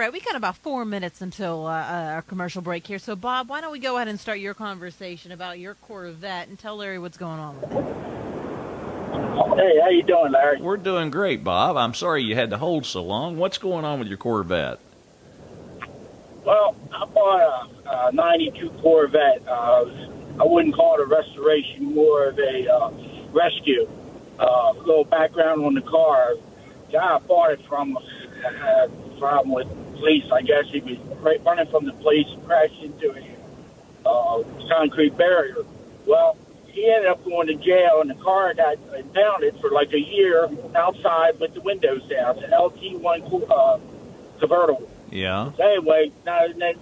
right, we got about 4 minutes until our commercial break here. So, Bob, why don't we go ahead and start your conversation about your Corvette and tell Larry what's going on with it? Hey, how you doing, Larry? We're doing great, Bob. I'm sorry you had to hold so long. What's going on with your Corvette? Well, I bought a 92 Corvette. I wouldn't call it a restoration, more of a rescue. A little background on the car. The guy I bought it from had a problem with police. I guess he was running from the police and crashed into a concrete barrier. Well, he ended up going to jail, and the car got impounded for like a year outside with the windows down. It's an LT1 convertible. Yeah. So anyway,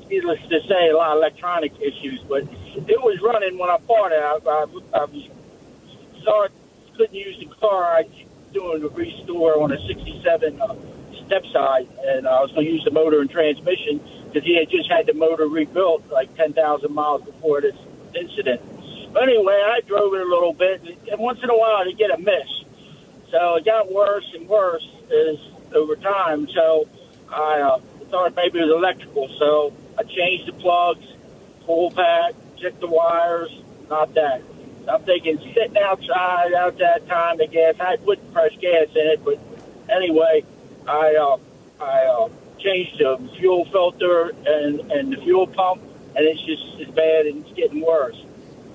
needless to say, a lot of electronic issues, but it was running when I bought it. I couldn't use the car. I was doing a restore on a 67 step side, and I was going to use the motor and transmission because he had just had the motor rebuilt like 10,000 miles before this incident. But anyway, I drove it a little bit, and once in a while I'd get a miss. So it got worse and worse over time. So I thought maybe it was electrical. So I changed the plugs, full pack, checked the wires, not that. I'm thinking sitting outside out that time, the gas, I wouldn't press gas in it, but anyway, I changed the fuel filter and the fuel pump, and it's just as bad, and it's getting worse.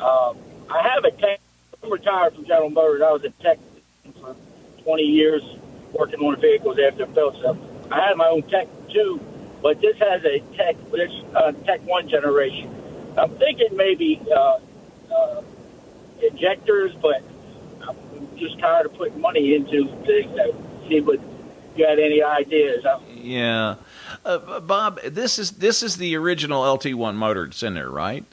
I have a tech. I'm retired from General Motors. I was a tech for 20 years working on vehicles after built stuff. I had my own tech too, but this has a tech. It's tech 1 generation. I'm thinking maybe injectors, but I'm just tired of putting money into things. See what you had any ideas. Yeah, Bob, this is the original LT1 motor that's in there, right?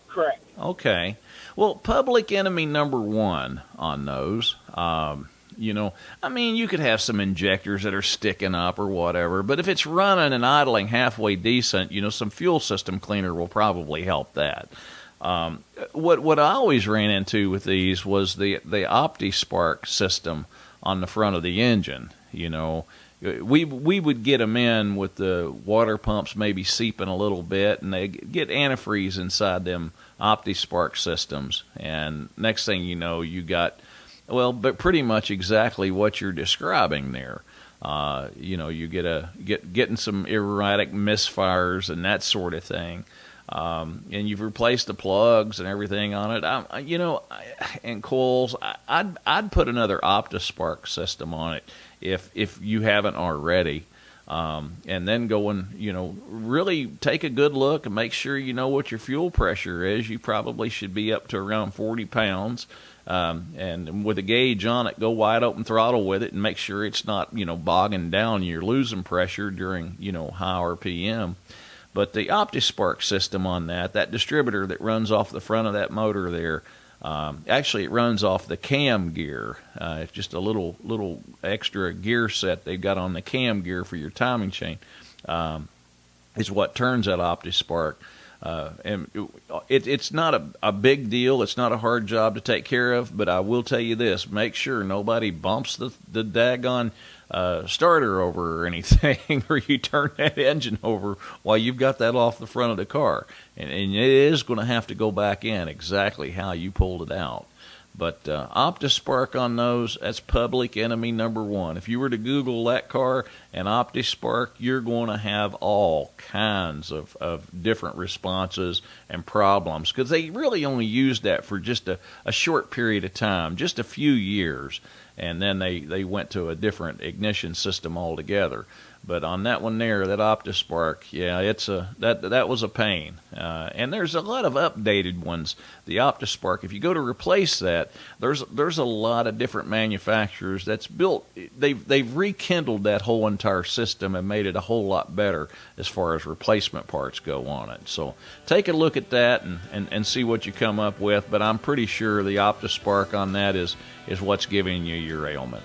Correct. Okay. Well, public enemy number one on those. You could have some injectors that are sticking up or whatever, but if it's running and idling halfway decent, some fuel system cleaner will probably help that. What I always ran into with these was the OptiSpark system on the front of the engine. We would get them in with the water pumps maybe seeping a little bit, and they get antifreeze inside them OptiSpark systems. And next thing you know, you got, but pretty much exactly what you're describing there. You getting some erratic misfires and that sort of thing. And you've replaced the plugs and everything on it. And coils. I'd put another OptiSpark system on it if you haven't already. And then go and, really take a good look and make sure you know what your fuel pressure is. You probably should be up to around 40 pounds. And with a gauge on it, go wide open throttle with it and make sure it's not, bogging down. You're losing pressure during, high RPM. But the OptiSpark system on that distributor that runs off the front of that motor there, actually it runs off the cam gear. It's just a little extra gear set they've got on the cam gear for your timing chain. Is what turns that OptiSpark. And it's not a big deal. It's not a hard job to take care of, but I will tell you this. Make sure nobody bumps the daggone starter over or anything, or you turn that engine over while you've got that off the front of the car. And it is going to have to go back in exactly how you pulled it out. But OptiSpark on those, that's public enemy number one. If you were to Google that car and OptiSpark, you're going to have all kinds of different responses and problems, because they really only used that for just a short period of time, just a few years, and then they went to a different ignition system altogether. But on that one there, that OptiSpark, yeah, that was a pain. And there's a lot of updated ones. The OptiSpark, if you go to replace that, there's a lot of different manufacturers that's built. They've rekindled that whole entire system and made it a whole lot better as far as replacement parts go on it. So take a look at that and see what you come up with. But I'm pretty sure the OptiSpark on that is what's giving you your ailment.